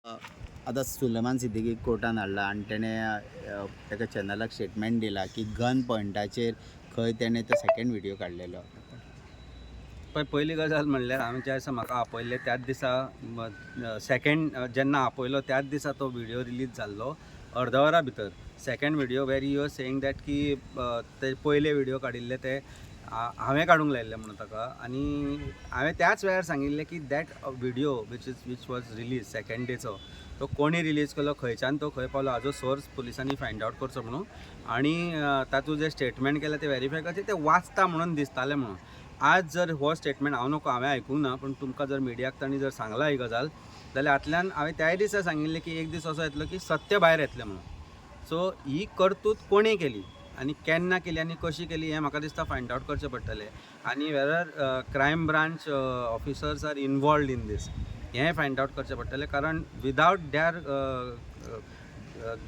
आता सुलेमान सिद्दीकीक कोर्टान हाडला आनी ताका चॅनलाक स्टेटमेंट दिला की गन पॉयंटाचेर खंय तेणें तो सेकंड व्हिडिओ काडलेलो. पण पहिली गजाल म्हणल्यार हांवें ज्या दिसा म्हाका आपयल्लें त्याच दिसा सेकंड जेन्ना आपयलो त्याच दिसा तो व्हिडिओ रिलीज जाल्लो अर्द वरा भितर. Second video where you are saying that की ते पयले व्हिडिओ काडिल्ले ते हांवें काडूंक लायिल्ले म्हणून ताका. आनी हांवें त्याच वेळार सांगिल्लें की that video which was release second डेचो तो कोणी रिलीज केलो, खंयच्यान तो खंय पावलो, हाजो सोर्स पुलिसांनी फायंड आउट करचो म्हणून. आनी तातूंत जे स्टेटमेंट केलें ते व्हेरीफाय करचें ते वाचता म्हणून दिसतालें म्हणून. आज जर हो स्टेटमेंट हांवें आयकूंक ना, पूण तुमकां जर मिडियाक तांणी जर सांगला ही गजाल जाल्यार हातल्यान हांवें त्याय दिसा सांगिल्लें की एक दीस असो येतलो की सत्य भायर येतलें म्हणून. सो ही करतूत कोणी केली आनी केन्ना केली आनी कशी केली हें म्हाका दिसता फायंड आउट करचें पडटलें. आनी whether crime branch officers are involved in this हें फायंड आउट करचें पडटलें. कारण विदावट दॅर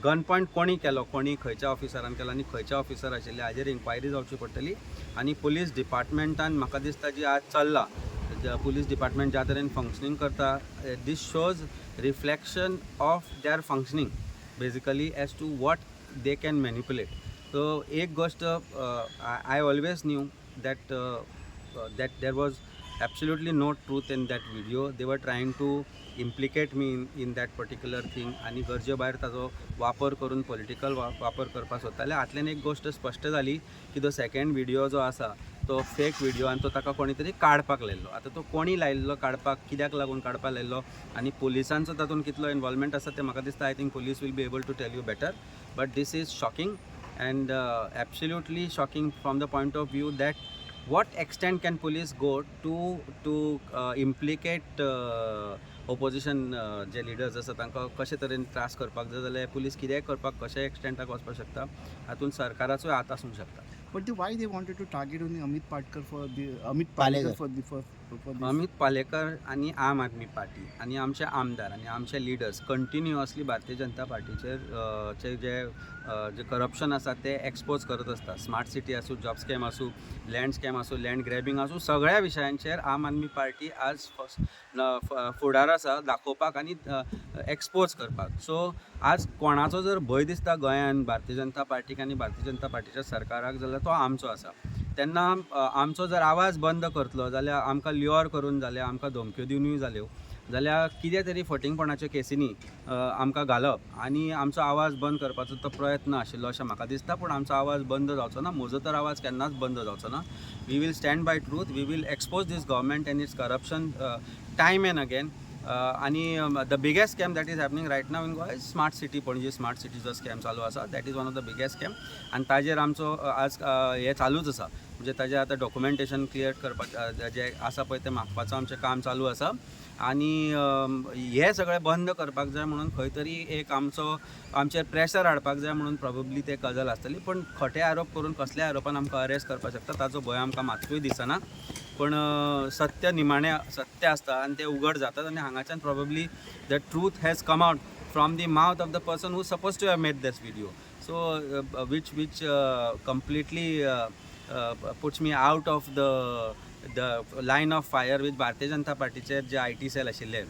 गन पॉयंट कोणी केलो, कोणी खंयच्या ऑफिसरान केलो आनी खंयच्या ऑफिसर आशिल्ले हाजेर इन्क्वायरी जावची पडटली. आनी पुलीस डिपार्टमेंटान म्हाका दिसता जी आज चल्ला, पुलीस डिपार्टमेंट ज्या तरेन फंक्शनींग करता, this shows reflection of their functioning basically as to what they can manipulate. So एक गोष्ट I always knew that there was absolutely no truth in that video. They were trying to implicate me in that particular thing आणि गरजे भायर ताजो वापर करून political वापर करपाक सोदताले. हातल्यान एक गोष्ट स्पश्ट जाली की तो सेकंड व्हिडिओ जो आसा तो फेक व्हिडिओ आनी तो ताका कोणी तरी काडपाक लायल्लो. आतां तो कोणी लायल्लो काडपाक, कित्याक लागून काडपाक लायल्लो आनी पुलिसांचो तातूंत कितलो इन्वॉल्वमेंट आसा तें म्हाका दिसता I think police will be able to tell you better. But this is shocking and absolutely shocking from the point of view that what extent can police go to implicate opposition जे leaders आसा तांकां कशे तरेन त्रास करपाक जाय जाल्यार police कितेंय करपाक कशे एक्सटेंटाक वचपाक शकता. हातूंत सरकाराचोय हात आसूंक शकता. But why they wanted to target only Amit Patkar Amit Palekar. Palekar for this? Amit Palekar आणि आम आदमी पार्टी आणि आमचे आमदार आणि आमचे लिडर्स कंटिन्युअसली भारतीय जनता पार्टीचेर जे करप्शन आसा ते एक्सपोज करत असतात. स्मार्ट सिटी आसूं, जॉब स्कॅम आसूं, लँड स्कॅम आसूं, लँड ग्रॅबिंग आसूं, सगळ्या विशयांचेर आम आदमी पार्टी आज फुडार आसा दाखोवपाक आनी एक्सपोज करपाक. सो आज कोणाचो जर भंय दिसता गोंयान भारतीय जनता पार्टीक आनी भारतीय जनता पार्टीच्या सरकाराक जाल्यार तो आमचो आसा. तेन्ना आमचो जर आवाज बंद करतलो जाल्यार आमकां ल्युअर करून जाल्यार आमकां धमक्यो दिवनूय जाल्यो जाल्यार कितें तरी फटिंगपणाच्यो केसींनी आमकां घालप आनी आमचो आवाज बंद करपाचो तो प्रयत्न आशिल्लो अशें म्हाका दिसता. पूण आमचो आवाज बंद जावचो ना, म्हजो तर आवाज केन्नाच बंद जावचो ना. We will stand by truth, we will expose this government and its corruption time and again. आणि the biggest scam that is happening right now in Goa is smart city. Panaji smart city जो स्कॅम चालू आसा that is one of the biggest scam. आनी ताजेर आमचो आज हें चालूच आसा, म्हणजे ताजें आतां डॉक्युमेंटेशन क्लियर करपाचें जें आसा पळय तें मागपाचो आमचें काम चालू आसा. आनी हें सगळें बंद करपाक जाय म्हणून खंय तरी एक आमचेर प्रेशर हाडपाक जाय म्हणून प्रॉबेबली ते गजाल आसतली. पण खोटे आरोप करून कसल्या आरोपान आमकां अरेस्ट करपाक शकता ताचो भंय आमकां मात्तूय दिसना. पण सत्य निमाणें सत्य आसता आनी तें उघड जातात. आनी हांगाच्यान probably the truth has come out from the mouth of the person who suppose to have made this video. So which completely puts me out of the line of fire with Bharatiya Janata पार्टीचे जे IT sale आशिल्ले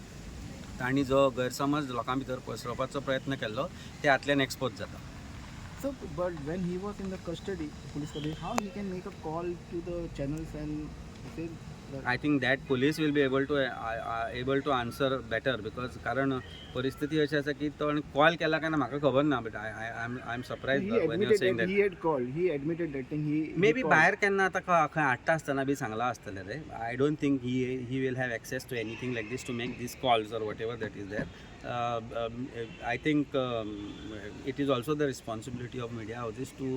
तांणी जो गैरसमज लोकां भितर पसरवपाचो प्रयत्न केल्लो ते हातल्यान एक्सपोज जाता. So, but when he was in the custody, police custody, how he can make a call to the channels and say that? I think that police will be able to answer better because कारण परिस्थिती अशी आसा की तो call केला काय ना म्हाका खबर ना. But I am surprised when you are saying that He had called. He admitted that thing. Maybe भायर केन्ना आतां खंय हाडटा आसतना बी सांगला आसतलें रे. I don't think he will have access to anything like this to make this calls or whatever that is there. I think it is also the responsibility of media houses to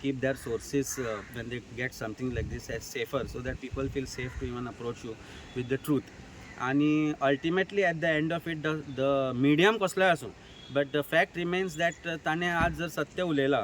keep their sources when they get something like this as safer so that people feel safe to even approach you with the truth. आणि ultimately at the end of it the medium कसलोय आसूं but the fact remains that ताणें आज जर सत्य उलयलां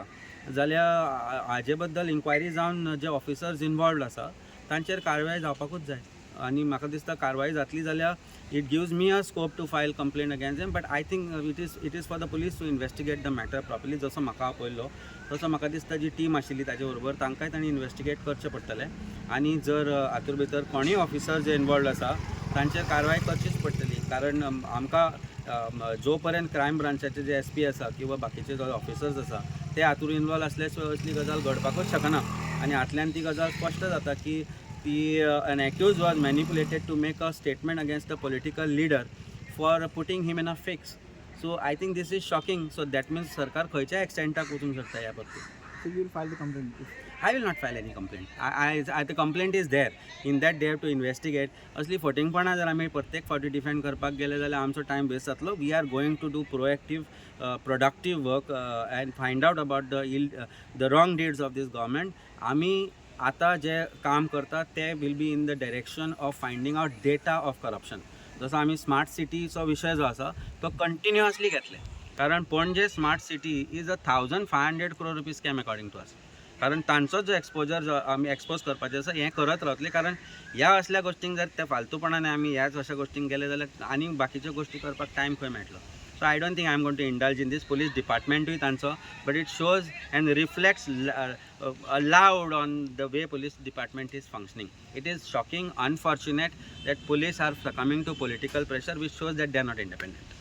जाल्यार हाजे बद्दल इन्क्वायरी जावन जे ऑफिसर्स इनवॉल्वड आसा तांचेर कारवाय जावपाकूच जाय. आणि म्हाका दिसता कारवाई जातली जाल्यार it gives me a scope to file complaint against them. But I think it is for the police to investigate the matter properly. जसो म्हाका आपयल्लो तसो म्हाका दिसता जी टीम आशिल्ली ताचे बरोबर तांकांय तांणी इन्वेस्टिगेट करचें पडटलें. आनी जर हातूंत भितर कोणूय ऑफिसर जे इनवॉल्वड आसा तांचेर कारवाय करचीच पडटली. कारण आमकां जो पर्यंत क्रायम ब्रांचाचे जे SP आसा किंवा बाकीचे जो ऑफिसर्स आसा ते हातूंत इन्वॉल्व असल्या शिवाय असली गजाल घडपाकूच शकना आनी हातल्यान ती गजाल स्पश्ट जाता की ती an accused was manipulated to make a statement against a political leader for putting him in a fix. So I think this is shocking. So that means सरकार खंयच्या एक्सटेंटाक वचूंक शकता ह्या बाबतींत. So you will file the complaint. I will not file any complaint. The complaint is there. In that they have to investigate. असली फटिंगपणां जर आमी प्रत्येक फावटी डिफेंड करपाक गेले जाल्यार आमचो टायम वेस्ट जातलो. We are going to do proactive, productive work and find out about the wrong deeds of this government. आमी आता जे काम करतात ते will be in the direction of finding out data of corruption. जसो आमी smart सिटीचो विशय जो आसा तो कंटिन्युअसली घेतले कारण पणजे smart city is a 1500 crore rupees scam according to us. कारण तांचो जो एक्सपोजर जो आमी एक्सपोज करपाचें आसा हें करत रावतले कारण ह्या असल्या गोष्टींक जर त्या फालतूपणान आमी ह्याच अशा गोष्टींक गेले जाल्यार आनी बाकीच्यो गोष्टी करपाक टायम खंय मेळटलो. So I don't think I'm going to indulge in this. Police department with answer, but it shows and reflects loud on the way police department is functioning. It is shocking, unfortunate that police are succumbing to political pressure, which shows that they are not independent.